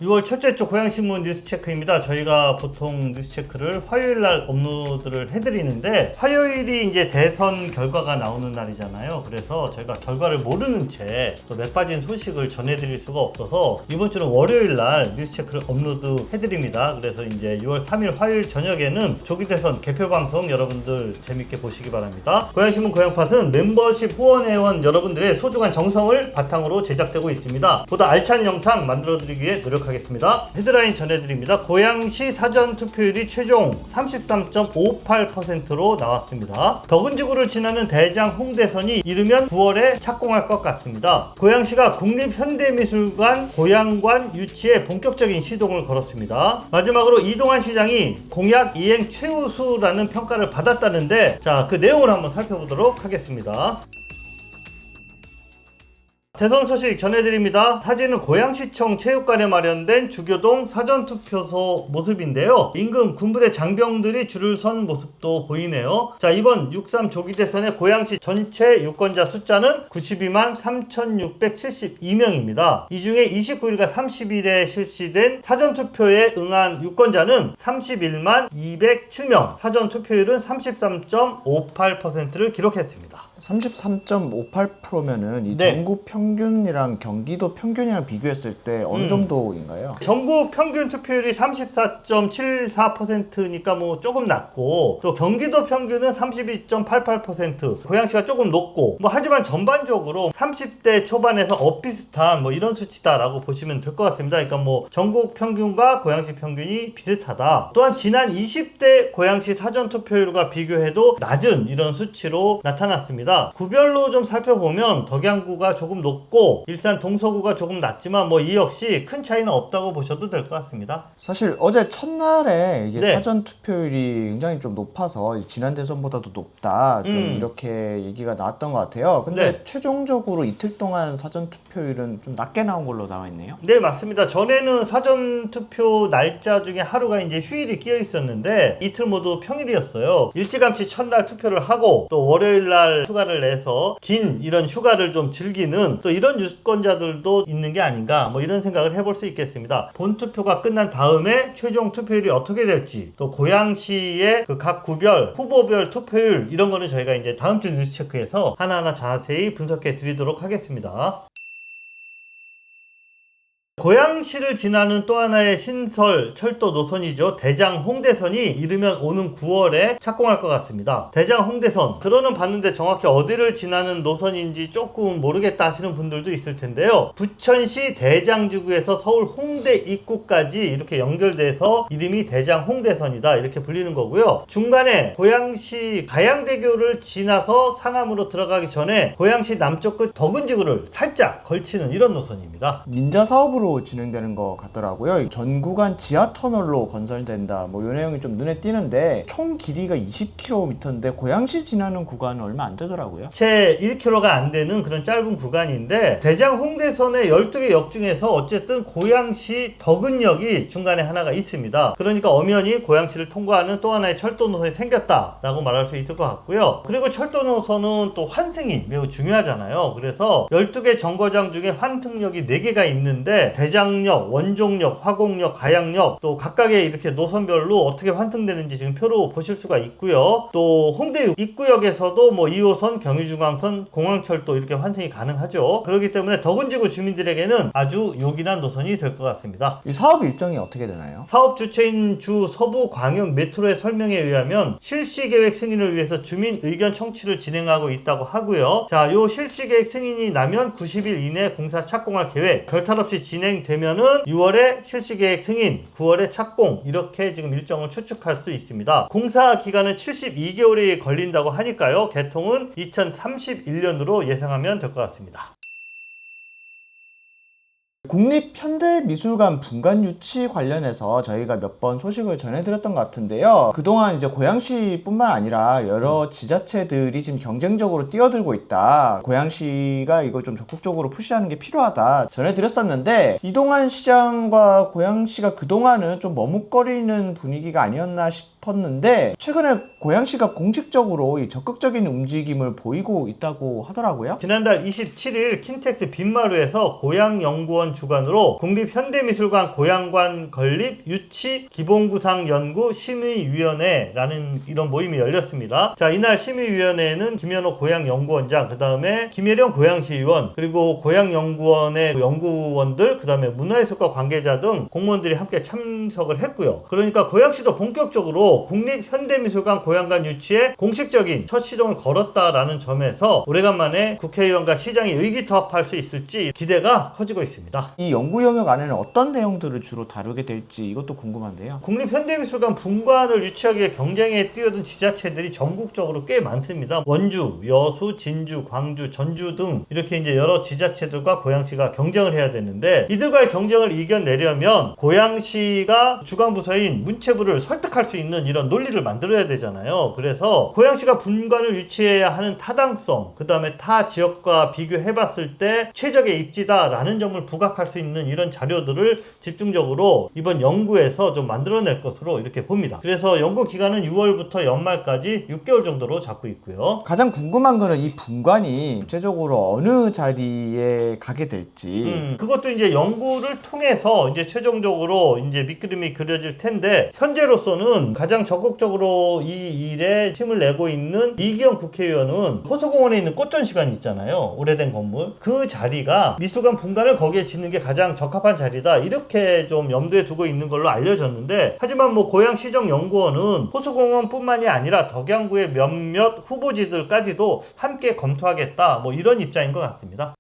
6월 첫째 주 고양신문 뉴스체크입니다. 저희가 보통 뉴스체크를 화요일날 업로드를 해드리는데 화요일이 이제 대선 결과가 나오는 날이잖아요. 그래서 저희가 결과를 모르는 채 또 몇 빠진 소식을 전해드릴 수가 없어서 이번 주는 월요일날 뉴스체크를 업로드 해드립니다. 그래서 이제 6월 3일 화요일 저녁에는 조기 대선 개표 방송 여러분들 재밌게 보시기 바랍니다. 고양신문 고양팟은 멤버십 후원회원 여러분들의 소중한 정성을 바탕으로 제작되고 있습니다. 보다 알찬 영상 만들어드리기 위해 노력하겠습니다. 헤드라인 전해드립니다. 고양시 사전투표율이 최종 33.58%로 나왔습니다. 덕은지구를 지나는 대장 홍대선이 이르면 9월에 착공할 것 같습니다. 고양시가 국립현대미술관 고양관 유치에 본격적인 시동을 걸었습니다. 마지막으로 이동환 시장이 공약 이행 최우수라는 평가를 받았다는데 자, 그 내용을 한번 살펴보도록 하겠습니다. 대선 소식 전해드립니다. 사진은 고양시청 체육관에 마련된 주교동 사전투표소 모습인데요. 인근 군부대 장병들이 줄을 선 모습도 보이네요. 자, 이번 6.3 조기대선의 고양시 전체 유권자 숫자는 92만 3,672명입니다. 이 중에 29일과 30일에 실시된 사전투표에 응한 유권자는 31만 207명, 사전투표율은 33.58%를 기록했습니다. 33.58%면은 이 전국 평균이랑 경기도 평균이랑 비교했을 때 어느 정도인가요? 전국 평균 투표율이 34.74%니까 뭐 조금 낮고, 또 경기도 평균은 32.88%, 고양시가 조금 높고, 뭐 하지만 전반적으로 30대 초반에서 엇비슷한 뭐 이런 수치다라고 보시면 될 것 같습니다. 그러니까 뭐 전국 평균과 고양시 평균이 비슷하다. 또한 지난 20대 고양시 사전 투표율과 비교해도 낮은 이런 수치로 나타났습니다. 구별로 좀 살펴보면 덕양구가 조금 높고 일산 동서구가 조금 낮지만 뭐 이 역시 큰 차이는 없다고 보셔도 될 것 같습니다. 사실 어제 첫날에 이게 사전 투표율이 굉장히 좀 높아서 지난 대선보다도 높다 좀 이렇게 얘기가 나왔던 것 같아요. 근데 최종적으로 이틀 동안 사전 투표율은 좀 낮게 나온 걸로 나와 있네요. 네, 맞습니다. 전에는 사전 투표 날짜 중에 하루가 이제 휴일이 끼어 있었는데 이틀 모두 평일이었어요. 일찌감치 첫날 투표를 하고 또 월요일날 휴가를 내서 긴 이런 휴가를 좀 즐기는 또 이런 유권자들도 있는 게 아닌가 뭐 이런 생각을 해볼 수 있겠습니다. 본투표가 끝난 다음에 최종 투표율이 어떻게 될지, 또 고양시의 그 각 구별 후보별 투표율 이런 거는 저희가 이제 다음 주 뉴스체크에서 하나하나 자세히 분석해 드리도록 하겠습니다. 고양시를 지나는 또 하나의 신설 철도 노선이죠. 대장 홍대선이 이르면 오는 9월에 착공할 것 같습니다. 대장 홍대선 들어는 봤는데 정확히 어디를 지나는 노선인지 조금 모르겠다 하시는 분들도 있을 텐데요. 부천시 대장주구에서 서울 홍대 입구까지 이렇게 연결돼서 이름이 대장 홍대선이다 이렇게 불리는 거고요. 중간에 고양시 가양대교를 지나서 상암으로 들어가기 전에 고양시 남쪽 끝 덕은지구를 살짝 걸치는 이런 노선입니다. 민자 사업으로 진행되는 것 같더라고요. 전 구간 지하 터널로 건설된다 뭐 이 내용이 좀 눈에 띄는데 총 길이가 20km인데 고양시 지나는 구간은 얼마 안 되더라고요. 채 1km가 안 되는 그런 짧은 구간인데 대장 홍대선의 12개 역 중에서 어쨌든 고양시 덕은역이 중간에 하나가 있습니다. 그러니까 엄연히 고양시를 통과하는 또 하나의 철도 노선이 생겼다라고 말할 수 있을 것 같고요. 그리고 철도 노선은 또 환승이 매우 중요하잖아요. 그래서 12개 정거장 중에 환승역이 4개가 있는데 대장역, 원종역, 화곡역, 가양역 또 각각의 이렇게 노선별로 어떻게 환승되는지 지금 표로 보실 수가 있고요. 또 홍대 입구역에서도 뭐 2호선, 경의중앙선, 공항철도 이렇게 환승이 가능하죠. 그렇기 때문에 덕은지구 주민들에게는 아주 요긴한 노선이 될 것 같습니다. 이 사업 일정이 어떻게 되나요? 사업 주체인 주 서부광역 메트로의 설명에 의하면 실시계획 승인을 위해서 주민 의견 청취를 진행하고 있다고 하고요. 자, 요 실시계획 승인이 나면 90일 이내 공사 착공할 계획, 별탈 없이 진행되면은 6월에 실시계획 승인, 9월에 착공 이렇게 지금 일정을 추측할 수 있습니다. 공사 기간은 72개월이 걸린다고 하니까요. 개통은 2031년으로 예상하면 될 것 같습니다. 국립현대미술관 분관 유치 관련해서 저희가 몇 번 소식을 전해드렸던 것 같은데요. 그동안 이제 고양시뿐만 아니라 여러 지자체들이 지금 경쟁적으로 뛰어들고 있다. 고양시가 이걸 좀 적극적으로 푸시하는 게 필요하다 전해드렸었는데 이동환 시장과 고양시가 그동안은 좀 머뭇거리는 분위기가 아니었나 싶었는데 최근에 고양시가 공식적으로 이 적극적인 움직임을 보이고 있다고 하더라고요. 지난달 27일 킨텍스 빈마루에서 고양연구원 주관으로 국립현대미술관 고양관 건립 유치 기본구상 연구 심의위원회라는 이런 모임이 열렸습니다. 자, 이날 심의위원회에는 김현호 고양연구원장, 그 다음에 김혜령 고양시의원, 그리고 고양연구원의 연구원들, 그 다음에 문화예술과 관계자 등 공무원들이 함께 참석을 했고요. 그러니까 고양시도 본격적으로 국립현대미술관 고양관 유치에 공식적인 첫 시동을 걸었다라는 점에서 오래간만에 국회의원과 시장이 의기투합할 수 있을지 기대가 커지고 있습니다. 이 연구 영역 안에는 어떤 내용들을 주로 다루게 될지 이것도 궁금한데요. 국립현대미술관 분관을 유치하기 위해 경쟁에 뛰어든 지자체들이 전국적으로 꽤 많습니다. 원주, 여수, 진주, 광주, 전주 등 이렇게 이제 여러 지자체들과 고양시가 경쟁을 해야 되는데, 이들과의 경쟁을 이겨내려면 고양시가 주관부서인 문체부를 설득할 수 있는 이런 논리를 만들어야 되잖아요. 그래서 고양시가 분관을 유치해야 하는 타당성, 그 다음에 타 지역과 비교해봤을 때 최적의 입지다라는 점을 부각할 수 있는 이런 자료들을 집중적으로 이번 연구에서 좀 만들어낼 것으로 이렇게 봅니다. 그래서 연구 기간은 6월부터 연말까지 6개월 정도로 잡고 있고요. 가장 궁금한 거는 이 분관이 구체적으로 어느 자리에 가게 될지. 그것도 이제 연구를 통해서 이제 최종적으로 이제 밑그림이 그려질 텐데, 현재로서는 가장 적극적으로 이 일에 힘을 내고 있는 이기영 국회의원은 호수공원에 있는 꽃전시관이 있잖아요. 오래된 건물. 그 자리가 미술관 분관을 거기에 짓는 게 가장 적합한 자리다, 이렇게 좀 염두에 두고 있는 걸로 알려졌는데, 하지만 뭐 고양시정연구원은 호수공원뿐만이 아니라 덕양구의 몇몇 후보지들까지도 함께 검토하겠다, 뭐 이런 입장인 것 같습니다.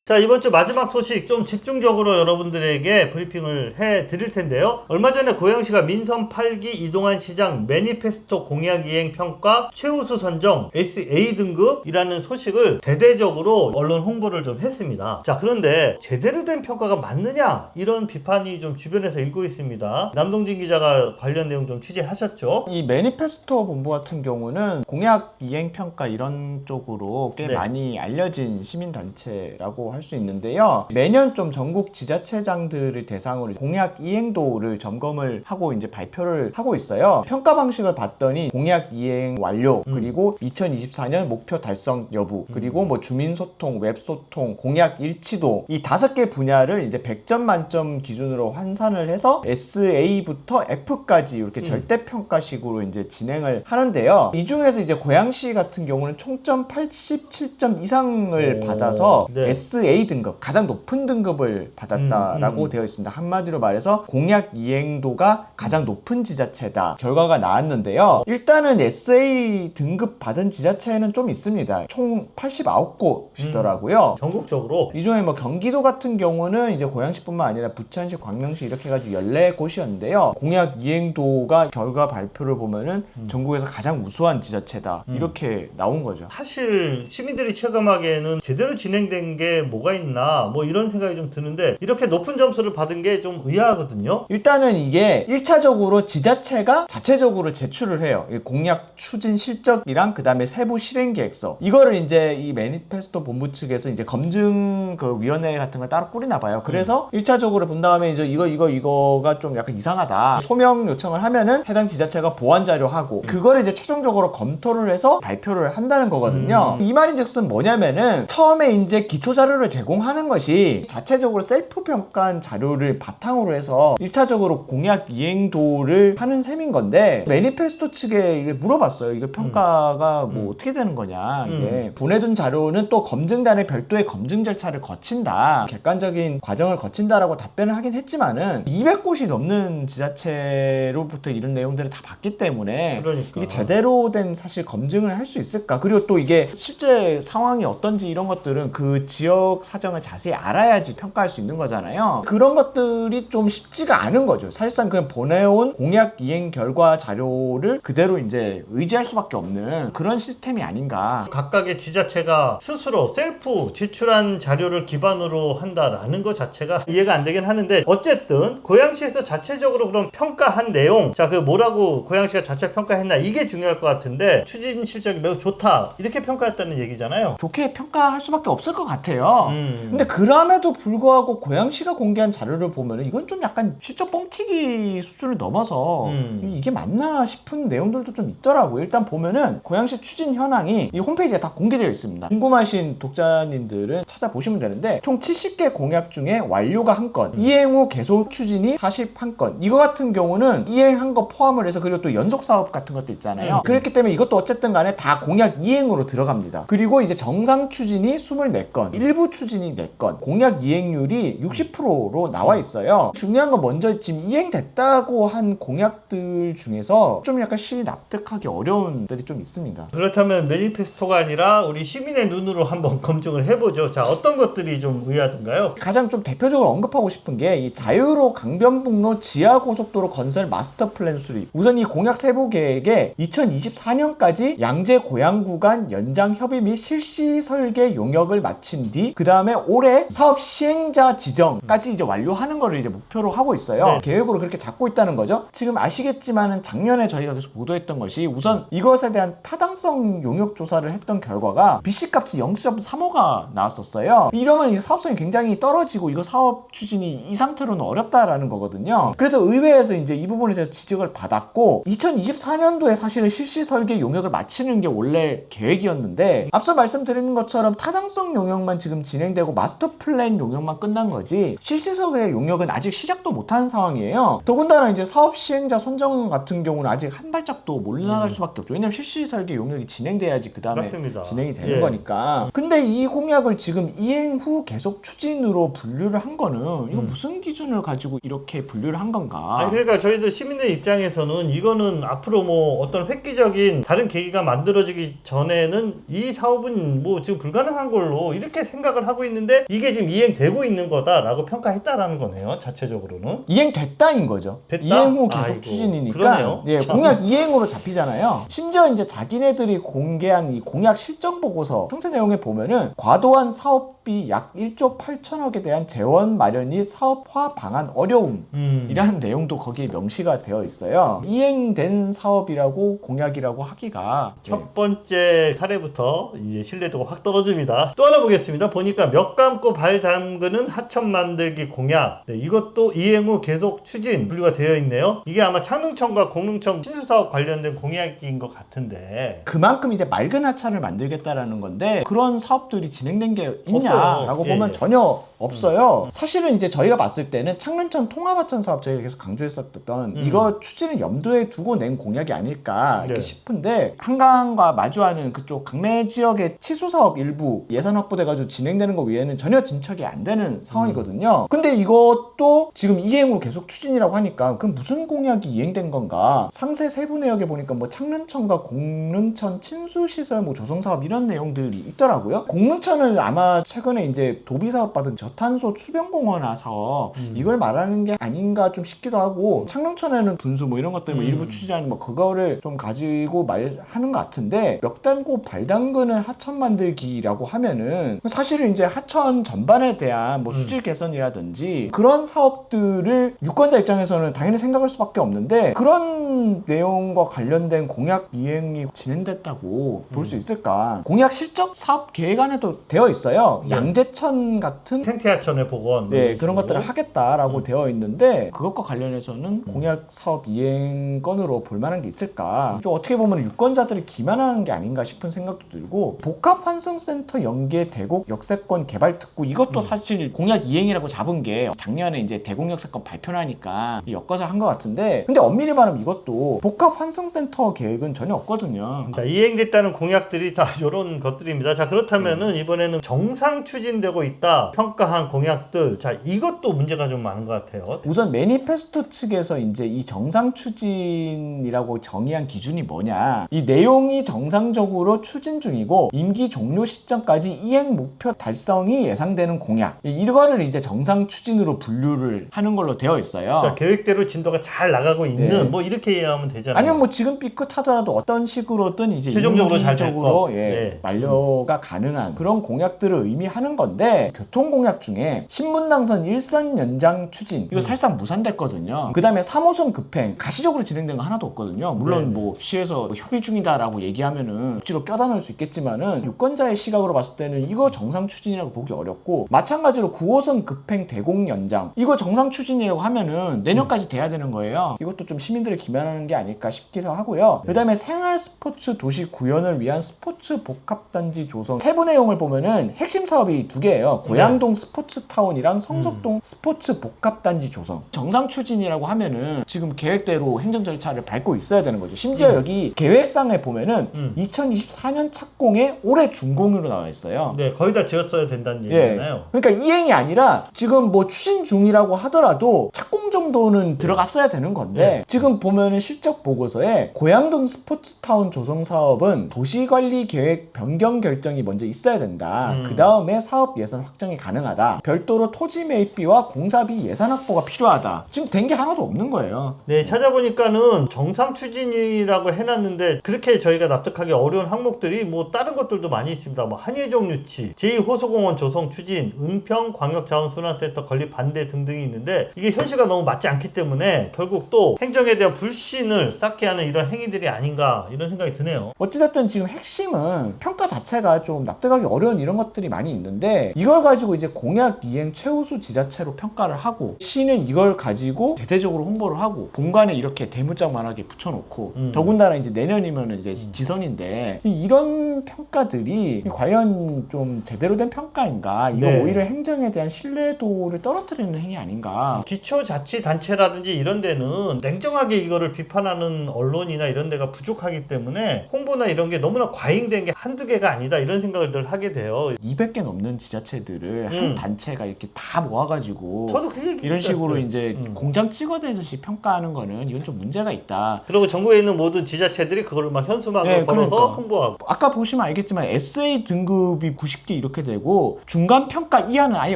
자, 이번 주 마지막 소식 좀 집중적으로 여러분들에게 브리핑을 해 드릴 텐데요. 얼마 전에 고양시가 민선 8기 이동환 시장 매니페스토 공약 이행 평가 최우수 선정 SA 등급이라는 소식을 대대적으로 언론 홍보를 좀 했습니다. 자, 그런데 제대로 된 평가가 맞느냐, 이런 비판이 좀 주변에서 일고 있습니다. 남동진 기자가 관련 내용 좀 취재하셨죠? 이 매니페스토 본부 같은 경우는 공약 이행 평가 이런 쪽으로 꽤 네. 많이 알려진 시민단체라고 할 수 있는데요. 매년 좀 전국 지자체장들을 대상으로 공약 이행도를 점검을 하고 이제 발표를 하고 있어요. 평가 방식을 봤더니 공약 이행 완료, 그리고 2024년 목표 달성 여부, 그리고 뭐 주민소통, 웹소통, 공약 일치도, 이 5개 분야를 이제 100점 만점 기준으로 환산을 해서 SA부터 F까지 이렇게 절대평가식으로 이제 진행을 하는데요. 이 중에서 이제 고양시 같은 경우는 총점 87점 이상을 받아서 네. SA 등급, 가장 높은 등급을 받았다라고 되어 있습니다. 한마디로 말해서 공약 이행도가 가장 높은 지자체다, 결과가 나왔는데요. 일단은 SA 등급 받은 지자체는 좀 있습니다. 총 89곳이더라고요. 전국적으로. 이 중에 뭐 경기도 같은 경우는 이제 고양시뿐만 아니라 부천시, 광명시 이렇게 해가지고 14곳이었는데요. 공약 이행도가 결과 발표를 보면은 전국에서 가장 우수한 지자체다, 이렇게 나온 거죠. 사실 시민들이 체감하기에는 제대로 진행된 게 뭐가 있나, 뭐 이런 생각이 좀 드는데, 이렇게 높은 점수를 받은 게 좀 의아하거든요. 일단은 이게 1차적으로 지자체가 자체적으로 제출을 해요. 이 공약 추진 실적이랑 그 다음에 세부 실행 계획서, 이거를 이제 이 매니페스토 본부 측에서 이제 검증 그 위원회 같은 걸 따로 꾸리나 봐요. 그래서 1차적으로 본 다음에 이제 이거가 좀 약간 이상하다, 소명 요청을 하면은 해당 지자체가 보완 자료하고, 그거를 이제 최종적으로 검토를 해서 발표를 한다는 거거든요. 이 말인즉슨 뭐냐면은 처음에 이제 기초 자료를 제공하는 것이 자체적으로 셀프 평가한 자료를 바탕으로 해서 1차적으로 공약 이행도를 하는 셈인 건데, 매니페스토 측에 물어봤어요. 이거 평가가 뭐 어떻게 되는 거냐, 이게 보내둔 자료는 또 검증단의 별도의 검증 절차를 거친다, 객관적인 과정을 거친다라고 답변을 하긴 했지만은 200곳이 넘는 지자체로부터 이런 내용들을 다 봤기 때문에 그러니까. 이게 제대로 된 사실 검증을 할 수 있을까, 그리고 또 이게 실제 상황이 어떤지 이런 것들은 그 지역 사정을 자세히 알아야지 평가할 수 있는 거잖아요. 그런 것들이 좀 쉽지가 않은 거죠. 사실상 그냥 보내온 공약 이행 결과 자료를 그대로 이제 의지할 수밖에 없는 그런 시스템이 아닌가. 각각의 지자체가 스스로 셀프 제출한 자료를 기반으로 한다라는 것 자체가 이해가 안 되긴 하는데, 어쨌든 고양시에서 자체적으로 그럼 평가한 내용, 자, 그 뭐라고 고양시가 자체 평가했나, 이게 중요할 것 같은데, 추진 실적이 매우 좋다, 이렇게 평가했다는 얘기잖아요. 좋게 평가할 수밖에 없을 것 같아요. 있어요. 근데 그럼에도 불구하고 고양시가 공개한 자료를 보면은 이건 좀 약간 실적 뻥튀기 수준을 넘어서 이게 맞나 싶은 내용들도 좀 있더라고요. 일단 보면은 고양시 추진 현황이 이 홈페이지에 다 공개되어 있습니다. 궁금하신 독자님들은 찾아보시면 되는데 총 70개 공약 중에 완료가 1건, 이행 후 계속 추진이 41건. 이거 같은 경우는 이행한 거 포함을 해서 그리고 또 연속 사업 같은 것도 있잖아요. 그렇기 때문에 이것도 어쨌든 간에 다 공약 이행으로 들어갑니다. 그리고 이제 정상 추진이 24건, 일부 추진이 4건, 공약 이행률이 60%로 나와 있어요. 중요한 건 먼저 지금 이행됐다고 한 공약들 중에서 좀 약간 실이 납득하기 어려운 들이 좀 있습니다. 그렇다면 매니페스토가 아니라 우리 시민의 눈으로 한번 검증을 해보죠. 자, 어떤 것들이 좀 의아한가요? 가장 좀 대표적으로 언급하고 싶은 게 이 자유로 강변북로 지하고속도로 건설 마스터 플랜 수립. 우선 이 공약 세부 계획에 2024년까지 양재 고양 구간 연장 협의 및 실시 설계 용역을 마친 뒤 그 다음에 올해 사업 시행자 지정까지 이제 완료하는 거를 이제 목표로 하고 있어요. 네. 계획으로 그렇게 잡고 있다는 거죠. 지금 아시겠지만은 작년에 저희가 계속 보도했던 것이 우선 이것에 대한 타당성 용역 조사를 했던 결과가 BC값이 0.35가 나왔었어요. 이러면 이 사업성이 굉장히 떨어지고 이거 사업 추진이 이 상태로는 어렵다라는 거거든요. 그래서 의회에서 이제 이 부분에 대해서 지적을 받았고 2024년도에 사실은 실시 설계 용역을 마치는 게 원래 계획이었는데 앞서 말씀드린 것처럼 타당성 용역만 지금 진행되고 마스터 플랜 용역만 끝난 거지 실시 설계 용역은 아직 시작도 못한 상황이에요. 더군다나 이제 사업 시행자 선정 같은 경우는 아직 한 발짝도 못 나갈 수밖에 없죠. 왜냐면 실시 설계 용역이 진행돼야지 그 다음에 진행이 되는 거니까. 근데 이 공약을 지금 이행 후 계속 추진으로 분류를 한 거는 이거 무슨 기준을 가지고 이렇게 분류를 한 건가? 아니, 그러니까 저희들 시민들 입장에서는 이거는 앞으로 뭐 어떤 획기적인 다른 계기가 만들어지기 전에는 이 사업은 뭐 지금 불가능한 걸로 이렇게 생각을 하고 있는데 이게 지금 이행되고 있는 거다라고 평가했다라는 거네요. 자체적으로는. 이행됐다인 거죠. 됐다? 이행 후 계속 아이고, 추진이니까 그러네요. 예, 참. 공약 이행으로 잡히잖아요. 심지어 이제 자기네들이 공개한 이 공약 실정 보고서 상세 내용에 보면은 과도한 사업비 약 1조 8천억에 대한 재원 마련 및 사업화 방안 어려움이라는 내용도 거기에 명시가 되어 있어요. 이행된 사업이라고 공약이라고 하기가 첫 번째 사례부터 이제 신뢰도가 확 떨어집니다. 또 하나 보겠습니다. 보니까 몇 감고 발 담그는 하천 만들기 공약. 네, 이것도 이행 후 계속 추진 분류가 되어 있네요. 이게 아마 창릉청과 공릉청 신수사업 관련된 공약인 것 같은데. 그만큼 이제 맑은 하천을 만들겠다라는 건데 그런 사업들이 진행된 게 있냐라고 없어요. 보면 예. 전혀 없어요. 사실은 이제 저희가 봤을 때는 창릉천 통합하천 사업 저희가 계속 강조했었던 이거 추진을 염두에 두고 낸 공약이 아닐까 이렇게 네. 싶은데 한강과 마주하는 그쪽 강내 지역의 치수 사업 일부 예산 확보돼가지고 진행되는 거 외에는 전혀 진척이 안 되는 상황이거든요. 근데 이것도 지금 이행 후 계속 추진이라고 하니까 그럼 무슨 공약이 이행된 건가? 상세 세부 내역에 보니까 뭐 창릉천과 공릉천 친수시설 뭐 조성 사업 이런 내용들이 있더라고요. 공릉천은 아마 최근에 이제 도비 사업 받은 저탄소 추변공원화 사업 이걸 말하는 게 아닌가 좀 싶기도 하고 창릉천에는 분수 뭐 이런 것들 뭐 일부 추진하는 뭐 그거를 좀 가지고 말하는 것 같은데 몇 담고 발 담그는 하천 만들기라고 하면은 사실은 이제 하천 전반에 대한 뭐 수질 개선이라든지 그런 사업들을 유권자 입장에서는 당연히 생각할 수밖에 없는데 그런 내용과 관련된 공약 이행이 진행됐다고 볼 수 있을까? 공약 실적 사업 계획안에도 되어 있어요. 양재천 같은 생태하천의 복원. 네, 그런 것들을 하겠다라고 되어 있는데 그것과 관련해서는 공약 사업 이행 건으로 볼 만한 게 있을까? 좀 어떻게 보면 유권자들을 기만하는 게 아닌가 싶은 생각도 들고 복합환승센터 연계 대곡 역세권 개발 특구 이것도 사실 공약 이행이라고 잡은 게 작년에 이제 대곡 역세권 발표하니까 엮어서 한 것 같은데 근데 엄밀히 말하면 이것도 복합환승센터 계획은 전혀 없거든요. 자, 이행됐다는 공약들이 다 이런 것들입니다. 자, 그렇다면은 이번에는 정상 추진되고 있다 평가한 공약들. 자, 이것도 문제가 좀 많은 것 같아요. 우선 매니페스토 측에서 이제 이 정상 추진이라고 정의한 기준이 뭐냐? 이 내용이 정상적으로 추진 중이고 임기 종료 시점까지 이행 목표 달성이 예상되는 공약. 이거를 이제 정상 추진으로 분류를 하는 걸로 되어 있어요. 그러니까 계획대로 진도가 잘 나가고 있는 네. 뭐 이렇게 이해하면 되잖아요. 아니면 뭐 지금 삐끗하더라도 어떤 식으로든 이제 최종적으로 잘 임기적으로 될 것. 네. 만료가 가능한 그런 공약들을 의미하는 하는 건데 교통공약 중에 신분당선 일선 연장 추진 이거 사실상 무산됐거든요. 그 다음에 3호선 급행 가시적으로 진행된 거 하나도 없거든요. 물론 뭐 시에서 뭐 협의 중이다라고 얘기하면은 억지로 껴다 넣을 수 있겠지만은 유권자의 시각으로 봤을 때는 이거 정상 추진이라고 보기 어렵고, 마찬가지로 9호선 급행 대공 연장 이거 정상 추진이라고 하면은 내년까지 돼야 되는 거예요. 이것도 좀 시민들을 기만하는 게 아닐까 싶기도 하고요. 그 다음에 생활 스포츠 도시 구현을 위한 스포츠 복합단지 조성 세부 내용을 보면은 핵심 사업이 두 개예요. 고양동 스포츠타운이랑 성석동 스포츠 복합단지 조성. 정상 추진이라고 하면은 지금 계획대로 행정 절차를 밟고 있어야 되는 거죠. 심지어 여기 계획상에 보면은 2024년 착공에 올해 준공으로 나와 있어요. 네, 거의 다 지었어야 된다는 얘기잖아요. 그러니까 이행이 아니라 지금 뭐 추진 중이라고 하더라도 착공 정도는 들어갔어야 되는 건데 지금 보면은 실적 보고서에 고양동 스포츠타운 조성 사업은 도시관리 계획 변경 결정이 먼저 있어야 된다. 그 다음에 사업 예산 확정이 가능하다. 별도로 토지 매입비와 공사비 예산 확보가 필요하다. 지금 된 게 하나도 없는 거예요. 네, 찾아보니까는 정상 추진이라고 해놨는데 그렇게 저희가 납득하기 어려운 항목들이 뭐 다른 것들도 많이 있습니다. 뭐 한예종 유치, 제2호소공원 조성 추진, 은평 광역자원순환센터 건립 반대 등등이 있는데 이게 현실과 너무 맞지 않기 때문에 결국 또 행정에 대한 불신을 쌓게 하는 이런 행위들이 아닌가 이런 생각이 드네요. 어찌됐든 지금 핵심은 평가 자체가 좀 납득하기 어려운 이런 것들이 많이 있는데, 이걸 가지고 이제 공약 이행 최우수 지자체로 평가를 하고 시는 이걸 가지고 대대적으로 홍보를 하고 본관에 이렇게 대문짝만하게 붙여놓고 더군다나 이제 내년이면 이제 지선인데 이런 평가들이 과연 좀 제대로 된 평가인가? 이거 네. 오히려 행정에 대한 신뢰도를 떨어뜨리는 행위 아닌가? 기초자치단체라든지 이런 데는 냉정하게 이거를 비판하는 언론이나 이런 데가 부족하기 때문에 홍보나 이런 게 너무나 과잉된 게 한두 개가 아니다 이런 생각을 늘 하게 돼요. 200개 넘는 지자체들을 한 단체가 이렇게 다 모아가지고 저도 그 얘기 이런 식으로 이제 공장 찍어내듯이 평가하는 거는 이건 좀 문제가 있다. 그리고 전국에 있는 모든 지자체들이 그거를 막 현수막으로 네, 걸어서 그러니까. 홍보하고. 아까 보시면 알겠지만 SA 등급이 90개 이렇게 되고 중간 평가 이하는 아예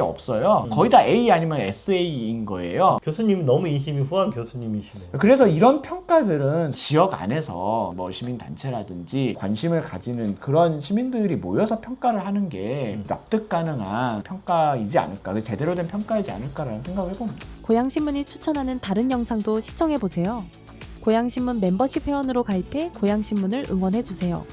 없어요. 거의 다 A 아니면 SA인 거예요. 교수님이 너무 인심이 후한 교수님이시네요. 그래서 이런 평가들은 지역 안에서 뭐 시민단체라든지 관심을 가지는 그런 시민들이 모여서 평가를 하는 게 납득 가능한 평가이지 않을까, 제대로 된 평가이지 않을까라는 생각을 해봅니다. 고양신문이 추천하는 다른 영상도 시청해보세요. 고양신문 멤버십 회원으로 가입해 고양신문을 응원해주세요.